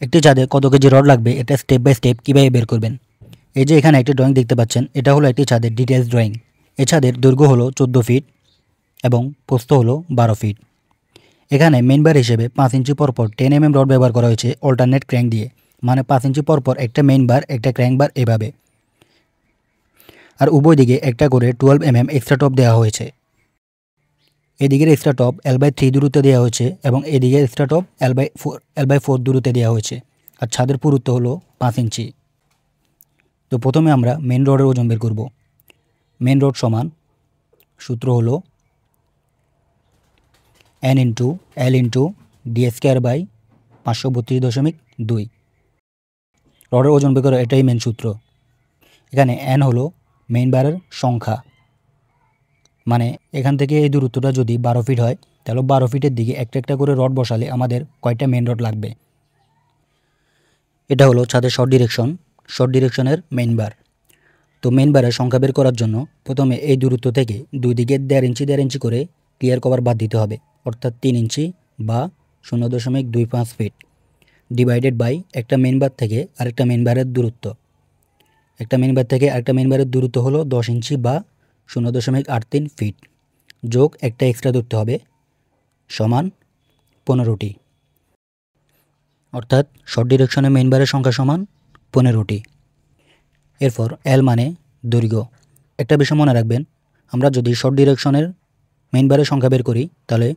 একটি ছাদে কত কেজি রড লাগবে এটা স্টেপ বাই স্টেপ কীভাবে বের করবেন। এই যে এখানে একটি ড্রয়িং দেখতে পাচ্ছেন, এটা হলো একটি ছাদের ডিটেলস ড্রয়িং। এই ছাদের দৈর্ঘ্য হলো 14 ফিট এবং প্রস্থ হলো 12 ফিট। এখানে মেন বার হিসেবে 5 ইঞ্চি পরপর 10 mm রড ব্যবহার করা হয়েছে অল্টারনেট ক্র্যাঙ্ক দিয়ে, মানে 5 ইঞ্চি পরপর একটা মেইন বার একটা ক্র্যাঙ্ক বার এভাবে। আর উভয় দিকে একটা করে 12 mm এক্সট্রা টপ দেওয়া হয়েছে। এদিকের এক্সট্রা টপ L/3 দূরত্বে দেওয়া হয়েছে এবং এদিকের এক্সট্রা টপ L/4 দূরত্বে দেওয়া হয়েছে। আর ছাদের পুরুত্ব হলো 5 ইঞ্চি। তো প্রথমে আমরা মেন রডের ওজন বের করব। মেন রড সমান, সূত্র হলো N × L × d² / 532.2। রডের ওজন বের করা এটাই মেন সূত্র। এখানে N হলো মেইন বারের সংখ্যা, মানে এখান থেকে এই দূরত্বটা যদি 12 ফিট হয় তাহলে 12 ফিটের দিকে একটা একটা করে রড বসালে আমাদের কয়টা মেন রড লাগবে। এটা হলো ছাদের শর্ট ডিরেকশনের মেইন বার। তো মেইন বারের সংখ্যা বের করার জন্য প্রথমে এই দূরত্ব থেকে দুই দিকে 1.5 ইঞ্চি করে ক্লিয়ার কভার বাদ দিতে হবে, অর্থাৎ 3 ইঞ্চি বা 0.25 ফিট ডিভাইডেড বাই একটা মেইন বার থেকে আরেকটা মেইন বারের দূরত্ব। একটা মেইন বার থেকে আরেকটা মেইন বারের দূরত্ব হলো 10 ইঞ্চি বা 0.83 ফিট যোগ একটা এক্সট্রা ধরতে হবে সমান 15টি। অর্থাৎ শর্ট ডিরেকশনে মেইন বারের সংখ্যা সমান 15টি। এরপর L মানে দৈর্ঘ্য। একটা বিষয় মনে রাখবেন, আমরা যদি শর্ট ডিরেকশনের মেইন বারের সংখ্যা বের করি তাহলে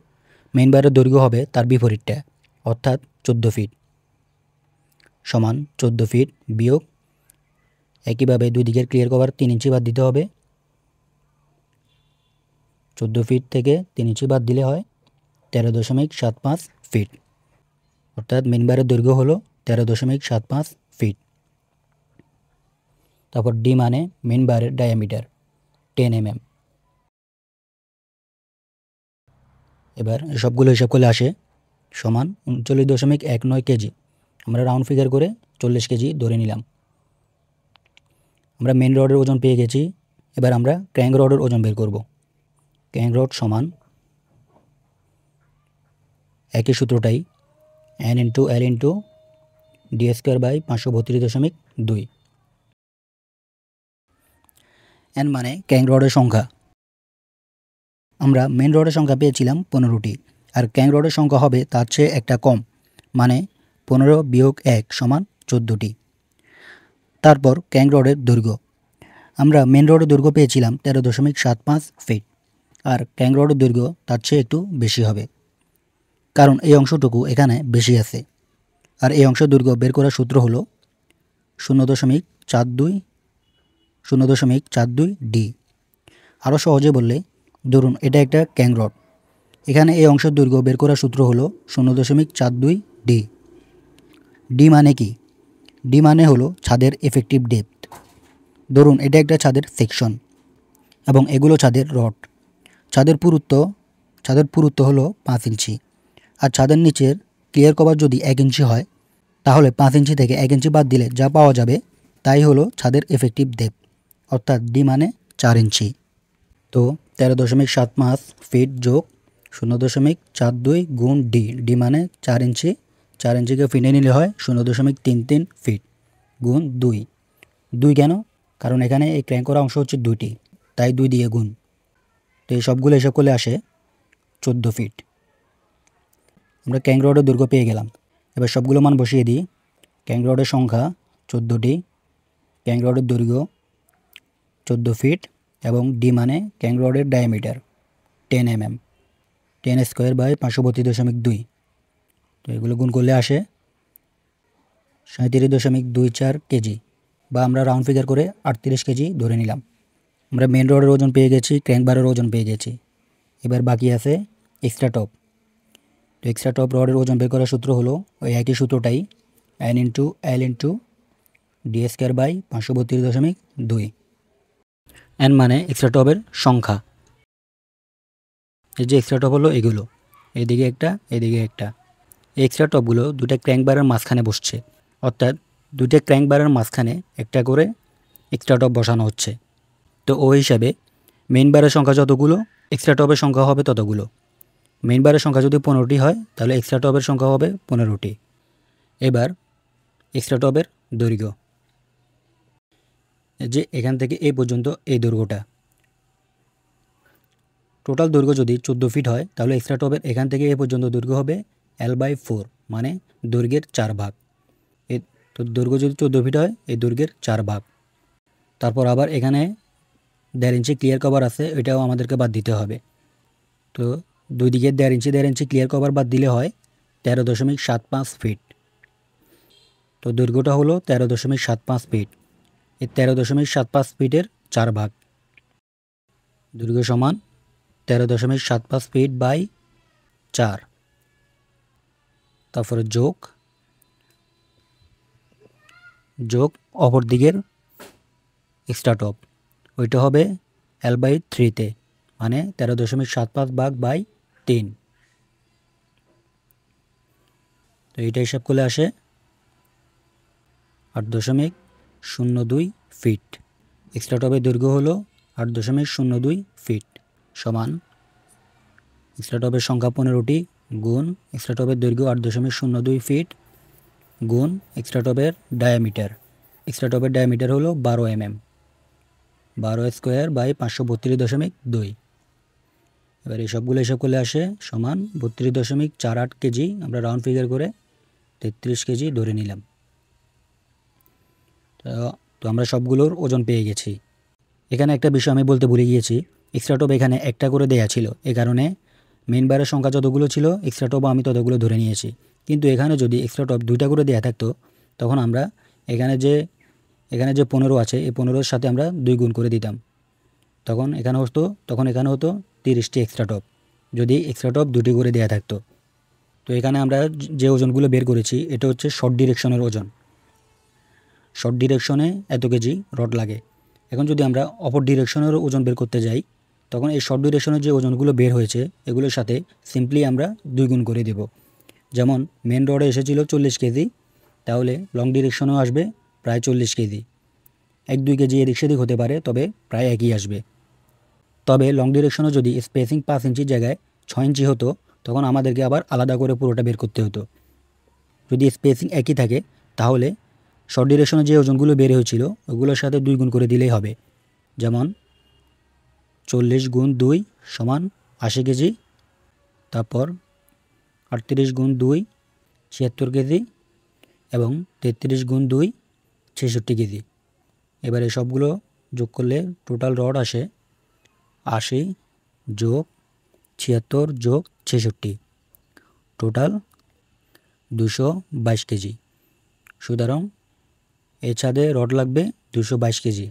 মেইন বারের দৈর্ঘ্য হবে তার বিপরীতটা, অর্থাৎ 14 ফিট সমান 14 ফিট বিয়োগ একইভাবে দুই দিকের ক্লিয়ার কভার 3 ইঞ্চি বাদ দিতে হবে। 14 ফিট থেকে 3 ইঞ্চি বাদ দিলে হয় 13.75 ফিট, অর্থাৎ মেইন বারের দৈর্ঘ্য হলো 13.75 ফিট। তারপর D মানে মেইন বারের ডায়ামিটার 10 mm। এবার সবগুলো হিসাব করলে আসে সমান 39.19 কেজি। আমরা রাউন্ড ফিগার করে 40 কেজি ধরে নিলাম। আমরা মেইন রডের ওজন পেয়ে গেছি। এবার আমরা ক্র্যাঙ্ক রডের ওজন বের করব। ক্র্যাঙ্ক রড সমান একই সূত্রটাই N × L × d² / 532.2। N মানে ক্র্যাঙ্ক রডের সংখ্যা। আমরা মেইন রডের সংখ্যা পেয়েছিলাম 15টি, আর ক্র্যাঙ্ক রডের সংখ্যা হবে তার চেয়ে একটা কম, মানে 15 - 1 সমান 14টি। তারপর ক্র্যাঙ্ক রডের দৈর্ঘ্য। আমরা মেইন রডের দৈর্ঘ্য পেয়েছিলাম 13.75 ফিট, আর ক্র্যাঙ্ক রডের দৈর্ঘ্য তার চেয়ে একটু বেশি হবে, কারণ এই অংশটুকু এখানে বেশি আছে। আর এই অংশের দৈর্ঘ্য বের করার সূত্র হলো 0.42 ডি। আরও সহজে বললে, ধরুন এটা একটা ক্র্যাঙ্ক রড, এখানে এই অংশের দৈর্ঘ্য বের করার সূত্র হলো 0.42 ডি। ডি মানে কি? ডি মানে হলো ছাদের এফেক্টিভ ডেপথ। ধরুন এটা একটা ছাদের সেকশন এবং এগুলো ছাদের রড। ছাদের পুরুত্ব হলো 5 ইঞ্চি, আর ছাদের নিচের ক্লিয়ার কভার যদি 1 ইঞ্চি হয় তাহলে 5 ইঞ্চি থেকে 1 ইঞ্চি বাদ দিলে যা পাওয়া যাবে তাই হলো ছাদের এফেক্টিভ ডেপথ, অর্থাৎ ডি মানে 4 ইঞ্চি। তো 13.75 ফিট যোগ 0.42 গুণ ডি। ডি মানে 4 ইঞ্চি, 4 ইঞ্চিকে ফিনে নিলে হয় 0.33 ফিট গুণ 2। 2 কেন? কারণ এখানে এই ক্র্যাঙ্ক করা অংশ হচ্ছে 2টি, তাই 2 দিয়ে গুণ। তো এই সবগুলো হিসাব করলে আসে 14 ফিট। আমরা ক্র্যাঙ্ক রডের দৈর্ঘ্য পেয়ে গেলাম। এবার সবগুলো মান বসিয়ে দিই। ক্র্যাঙ্ক রডের সংখ্যা 14টি, ক্র্যাঙ্ক রডের দৈর্ঘ্য 14 ফিট এবং ডি মানে ক্র্যাঙ্ক রডের ডায়ামিটার 10 mm, 10² / 532.2। তো এগুলো গুণ করলে আসে 37.24 কেজি, বা আমরা রাউন্ড ফিগার করে 38 কেজি ধরে নিলাম। আমরা মেন রডের ওজন পেয়ে গেছি, ক্র্যাঙ্ক বারের ওজন পেয়ে গেছি। এবার বাকি আছে এক্সট্রা টপ। তো এক্সট্রা টপ রডের ওজন বের করার সূত্র হলো ওই একই সূত্রটাই, N × L × d² / 532.2। N মানে এক্সট্রা টপের সংখ্যা। এই যে এক্সট্রা টপ হলো এগুলো, এদিকে একটা এদিকে একটা। এই এক্সট্রা টপগুলো দুটা ক্র্যাঙ্ক বারের মাঝখানে বসছে, অর্থাৎ দুইটা ক্র্যাঙ্ক বারের মাঝখানে একটা করে এক্সট্রা টপ বসানো হচ্ছে। তো ওই হিসাবে মেইন বারের সংখ্যা যতগুলো এক্সট্রা টপের সংখ্যা হবে ততগুলো। মেইন বারের সংখ্যা যদি 15টি হয় তাহলে এক্সট্রা টপের সংখ্যা হবে 15টি। এবার এক্সট্রা টবের দৈর্ঘ্য, যে এখান থেকে এই পর্যন্ত এই দৈর্ঘ্যটা। টোটাল দৈর্ঘ্য যদি 14 ফিট হয় তাহলে এক্সট্রা টবের এখান থেকে এই পর্যন্ত দৈর্ঘ্য হবে L/4, মানে দৈর্ঘ্যের 4 ভাগ। তো দৈর্ঘ্য যদি 14 ফিট হয় এই দৈর্ঘ্যের 4 ভাগ। তারপর আবার এখানে 1.5 ইঞ্চি ক্লিয়ার কভার আছে, এটাও আমাদেরকে বাদ দিতে হবে। তো দুই দিকে 1.5 ইঞ্চি ক্লিয়ার কভার বাদ দিলে হয় 13.75 ফিট। তো দৈর্ঘ্যটা হলো 13.75 ফিট। এই 13.75 ফিটের 4 ভাগ। দৈর্ঘ্য সমান 13.75 ফিট বাই 4। তারপরে যোগ অপর দিকের এক্সট্রা টপ, ওইটা হবে L/3-তে, মানে 13.75 ভাগ বাই 3। তো এইটা হিসাব করলে আসে 8.02 ফিট। এক্সট্রা টপের দৈর্ঘ্য হলো 8.02 ফিট, সমান এক্সট্রা টপের সংখ্যা 15টি গুণ এক্সট্রা টপের দৈর্ঘ্য 8.02 ফিট গুণ এক্সট্রা টপের ডায়ামিটার। এক্সট্রা টপের ডায়ামিটার হলো 12 mm, 12 স্কোয়ার বাই 532.2। এবার এই সবগুলো হিসাব করলে আসে সমান 32.48 কেজি। আমরা রাউন্ড ফিগার করে 33 কেজি ধরে নিলাম। তো আমরা সবগুলোর ওজন পেয়ে গেছি। এখানে একটা বিষয় আমি বলতে ভুলে গিয়েছি, এক্সট্রা টপ এখানে একটা করে দেয়া ছিল, এ কারণে মেন বারের সংখ্যা যতগুলো ছিল এক্সট্রা টপ আমি ততগুলো ধরে নিয়েছি। কিন্তু এখানে যদি এক্সট্রা টপ 2টা করে দেয়া থাকতো তখন আমরা এখানে যে 15 আছে এই 15-এর সাথে আমরা 2 গুণ করে দিতাম, তখন এখানে হতো 30টি এক্সট্রা টপ, যদি এক্সট্রা টপ 2টি করে দেয়া থাকতো। তো এখানে আমরা যে ওজনগুলো বের করেছি এটা হচ্ছে শর্ট ডিরেকশনের ওজন। শর্ট ডিরেকশনে এত কেজি রড লাগে। এখন যদি আমরা অপর ডিরেকশনের ওজন বের করতে যাই তখন এই শর্ট ডিরেকশনের যে ওজনগুলো বের হয়েছে এগুলোর সাথে সিম্পলি আমরা 2 গুণ করে দেব। যেমন মেন রডে এসেছিল 40 কেজি, তাহলে লং ডিরেকশনেও আসবে প্রায় 40 কেজি। 1-2 কেজি এদিক সেদিক হতে পারে, তবে প্রায় একই আসবে। তবে লং ডিরেকশনে যদি স্পেসিং 5 ইঞ্চির জায়গায় 6 ইঞ্চি হতো তখন আমাদেরকে আবার আলাদা করে পুরোটা বের করতে হতো। যদি স্পেসিং একই থাকে তাহলে শর্ট ডিরেকশনে যে ওজনগুলো বের হয়েছিল ওগুলোর সাথে 2 গুণ করে দিলেই হবে। যেমন 40 গুণ 2 সমান 80 কেজি, তারপর 38 গুণ 2 76 কেজি এবং 33 গুণ 2 66 কেজি। এবারে সবগুলো যোগ করলে টোটাল রড আসে 80 যোগ 76 যোগ 66, টোটাল 222 কেজি। সুতরাং এ ছাদে রড লাগবে 222 কেজি।